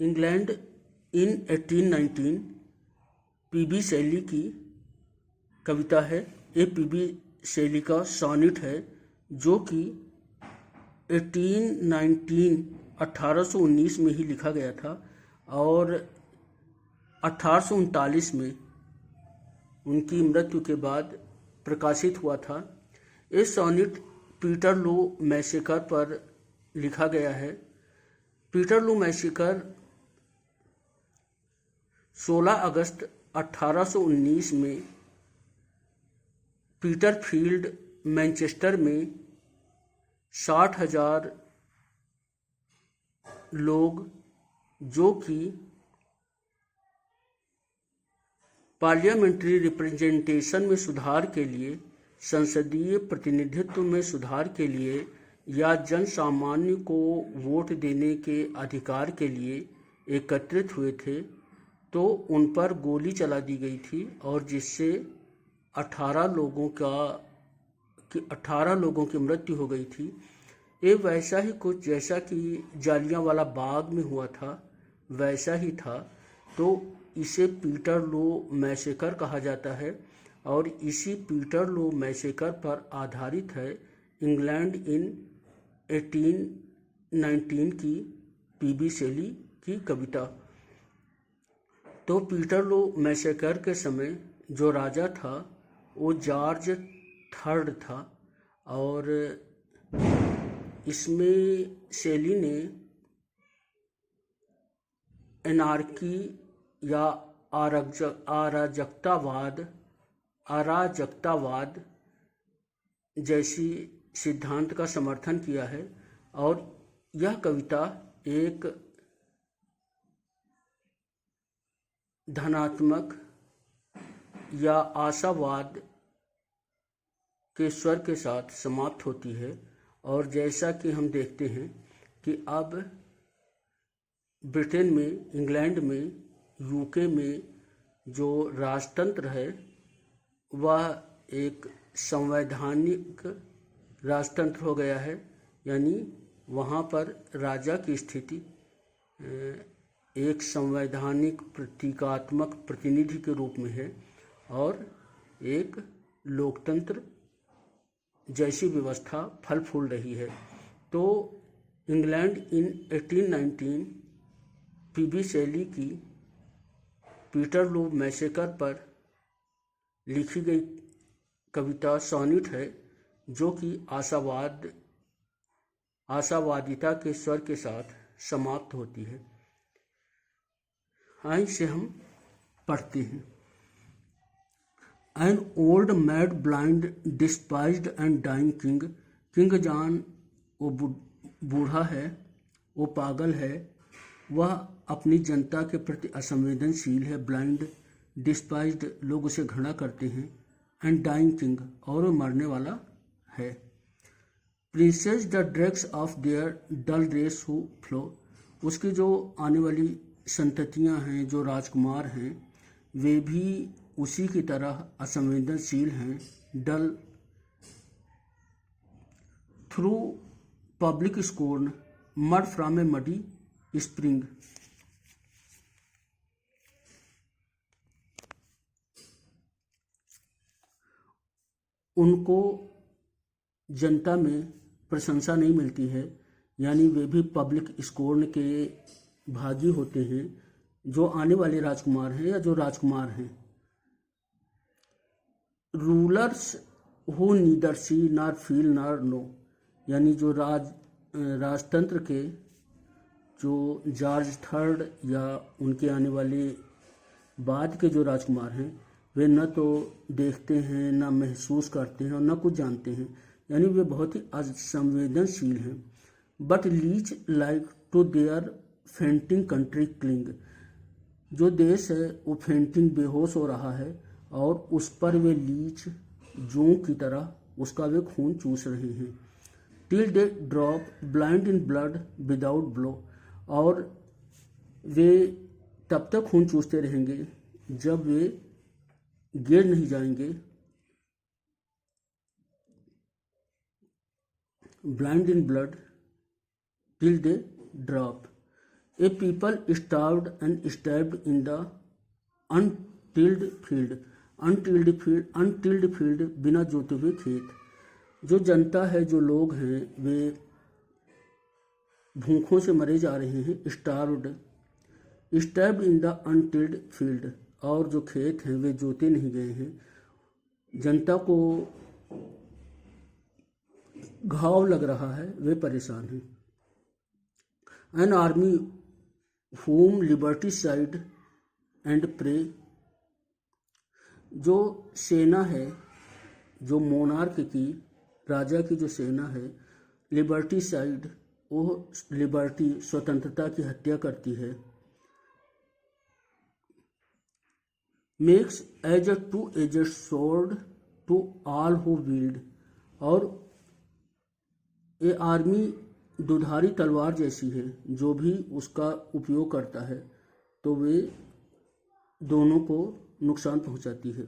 England in 1819 PB Shelley की कविता है। ये पीबी शैली का सॉनेट है जो कि 1819 में ही लिखा गया था और 1839 में उनकी मृत्यु के बाद प्रकाशित हुआ था। ये सॉनेट पीटर लू मैसेकर पर लिखा गया है। पीटर लू मैसेकर 16 अगस्त 1819 में पीटरफील्ड मैनचेस्टर में 60,000 लोग जो कि पार्लियामेंट्री रिप्रेजेंटेशन में सुधार के लिए, संसदीय प्रतिनिधित्व में सुधार के लिए या जन सामान्य को वोट देने के अधिकार के लिए एकत्रित हुए थे, तो उन पर गोली चला दी गई थी और जिससे 18 लोगों की मृत्यु हो गई थी। ये वैसा ही कुछ जैसा कि जालियांवाला बाग में हुआ था वैसा ही था। तो इसे पीटर लू मैसेकर कहा जाता है और इसी पीटर लू मैसेकर पर आधारित है इंग्लैंड इन 1819 की पीबी शैली की कविता। तो पीटर लू मैसेकर के समय जो राजा था वो जॉर्ज थर्ड था और इसमें शैली ने एनार्की या अराजकतावाद जैसी सिद्धांत का समर्थन किया है और यह कविता एक धनात्मक या आशावाद के स्वर के साथ समाप्त होती है। और जैसा कि हम देखते हैं कि अब ब्रिटेन में, इंग्लैंड में, यूके में जो राजतंत्र है वह एक संवैधानिक राजतंत्र हो गया है, यानी वहाँ पर राजा की स्थिति एक संवैधानिक प्रतीकात्मक प्रतिनिधि के रूप में है और एक लोकतंत्र जैसी व्यवस्था फल फूल रही है। तो इंग्लैंड इन 1819 पीबी शैली की पीटर लू मैसेकर पर लिखी गई कविता सॉनेट है जो कि आशावादिता के स्वर के साथ समाप्त होती है। आइए इसे हम पढ़ते हैं। An old mad blind despised and dying king, king John वो बूढ़ा है, वो पागल है, वह अपनी जनता के प्रति असंवेदनशील है। ब्लाइंड डिस्पाइज्ड लोग उसे घृणा करते हैं। एंड डाइंग किंग और वो मरने वाला है। Princes the dregs of their dull race who flow, उसकी जो आने वाली संततियां हैं, जो राजकुमार हैं, वे भी उसी की तरह असंवेदनशील हैं। Dull through public scorn mud from a muddy spring, उनको जनता में प्रशंसा नहीं मिलती है, यानी वे भी पब्लिक स्कोर्न के भागी होते हैं जो आने वाले राजकुमार हैं या जो राजकुमार हैं। Rulers who neither see nor feel nor know, यानी जो राजतंत्र के जो जॉर्ज थर्ड या उनके आने वाले बाद के जो राजकुमार हैं वे न तो देखते हैं, न महसूस करते हैं और न कुछ जानते हैं, यानी वे बहुत ही असंवेदनशील हैं। But leech like to their fainting country cling, जो देश है वो फेंटिंग बेहोश हो रहा है और उस पर वे लीच जोंक की तरह उसका वे खून चूस रहे हैं। Till they drop blind in blood without blow, और वे तब तक खून चूसते रहेंगे जब वे गिर नहीं जाएंगे। Blind in blood till they drop, a people starved and stabbed in the untilled field. Untilled field बिना जोते हुए खेत। जो जनता है, जो लोग हैं, वे भूखों से मरे जा रहे हैं। Starved, stabbed in the untilled field, और जो खेत हैं वे जोते नहीं गए हैं। जनता को घाव लग रहा है, वे परेशान हैं। An army whom liberty side and prey. जो सेना है, जो मोनार्क की, राजा की जो सेना है, लिबर्टी साइड, वो लिबर्टी स्वतंत्रता की हत्या करती है। Makes as a two edged sword to all who wield, और ये आर्मी दुधारी तलवार जैसी है, जो भी उसका उपयोग करता है तो वे दोनों को नुकसान पहुंचाती है।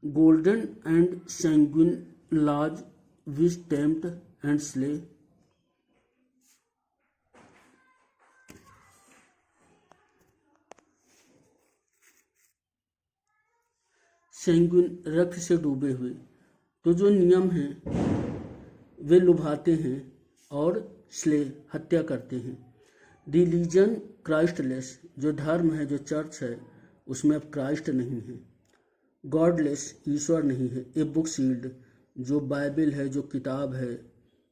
गोल्डन एंड सैंग्विन लाज विच टेम्प्ट एंड स्ले। सैंग्विन, रक्त से डूबे हुए। तो जो नियम हैं वे लुभाते हैं, और स्ले, हत्या करते हैं। रिलीजन क्राइस्टलेस, जो धर्म है, जो चर्च है, उसमें अब क्राइस्ट नहीं है। गॉडलेस, ईश्वर नहीं है। ए बुक सील्ड, जो बाइबल है, जो किताब है,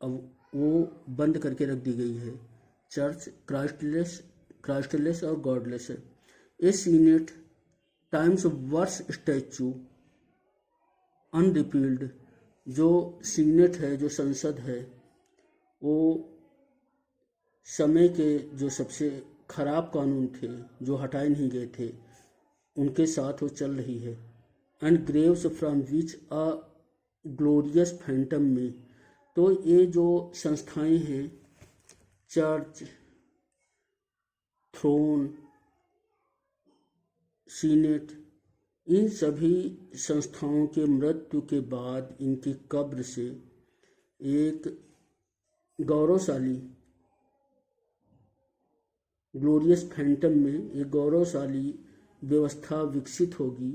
अब वो बंद करके रख दी गई है। चर्च क्राइस्टलेस और गॉडलेस है। ए सीनेट टाइम्स वर्स स्टैचू अनरिपील्ड, जो सीनेट है, जो संसद है, वो समय के जो सबसे खराब कानून थे, जो हटाए नहीं गए थे, उनके साथ वो चल रही है। And Graves from which a glorious Phantom में। तो ये जो संस्थाएं हैं, चर्च, थ्रोन, सीनेट, इन सभी संस्थाओं के मृत्यु के बाद इनकी कब्र से एक गौरवशाली, ग्लोरियस फैंटम में एक गौरवशाली व्यवस्था विकसित होगी।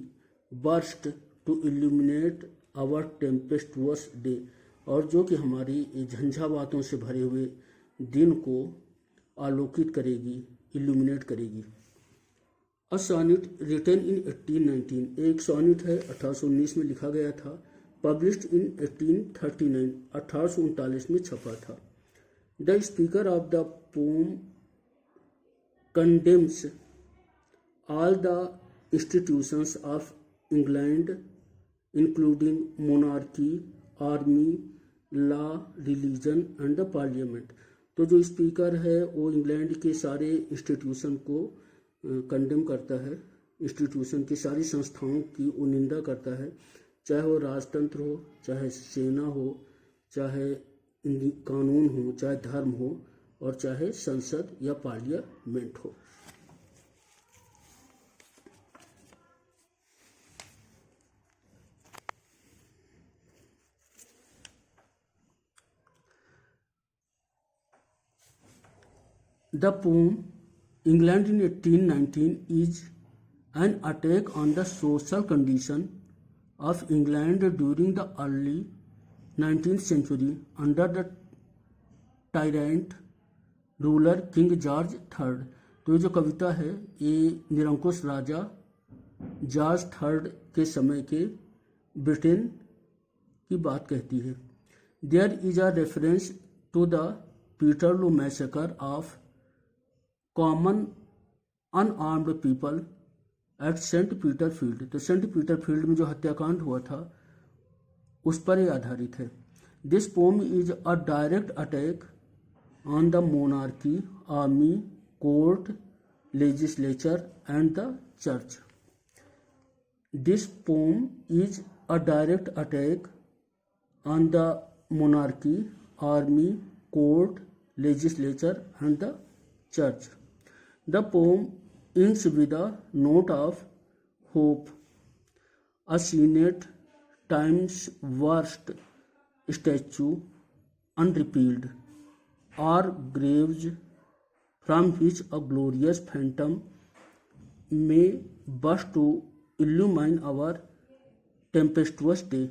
Burst to illuminate our tempestuous day, और जो कि हमारी झंझावातों से भरे हुए दिन को आलोकित करेगी, इल्यूमिनेट करेगी। अ सॉनेट रिटन इन 1819, एक सॉनेट है, 1819 में लिखा गया था। पब्लिश्ड इन 1839, 1839 में छपा था। The speaker of the pome condemns all the institutions of England, including monarchy, army, law, religion and the parliament। तो जो स्पीकर है वो इंग्लैंड के सारे इंस्टीट्यूशन को कंडेम करता है, इंस्टीट्यूशन की सारी संस्थाओं की वो निंदा करता है, चाहे वो राजतंत्र हो, चाहे सेना हो, चाहे कानून हो, चाहे धर्म हो, और चाहे संसद या पार्लियामेंट हो। The pome England in 1819 is an attack on the social condition of England during the early 19th century under the tyrant ruler king George third. तो जो कविता है ये निरंकुश राजा जॉर्ज थर्ड के समय के ब्रिटेन की बात कहती है। There is a reference to the Peterloo massacre of common unarmed people at Saint Peter field. तो सेंट पीटर फील्ड में जो हत्याकांड हुआ था उस पर यह आधारित है। This pome is a direct attack on the monarchy, army, court, legislature and the church. This poem is a direct attack on the monarchy, army, court, legislature and the church. The poem ends with a note of hope. A senate times worst statue unrepealed, or graves from which a glorious phantom may burst to illumine our tempestuous day.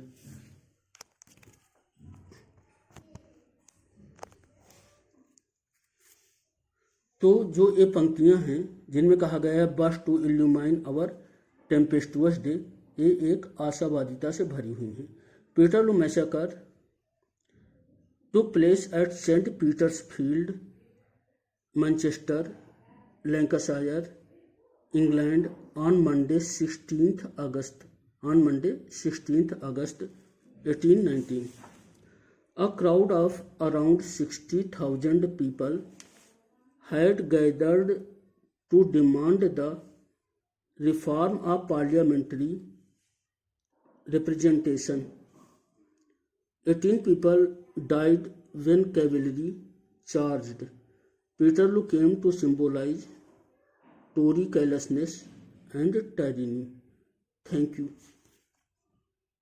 तो जो ये पंक्तियां हैं जिनमें कहा गया है burst to illumine our tempestuous day, ये एक आशावादिता से भरी हुई हैं। Peterloo massacre took place at Saint Peter's field, Manchester, Lancashire, England on Monday 16th August 1819. A crowd of around 60,000 people had gathered to demand the reform of parliamentary representation. 18 people died when cavalry charged. Peterloo came to symbolize Tory carelessness and tyranny. Thank you.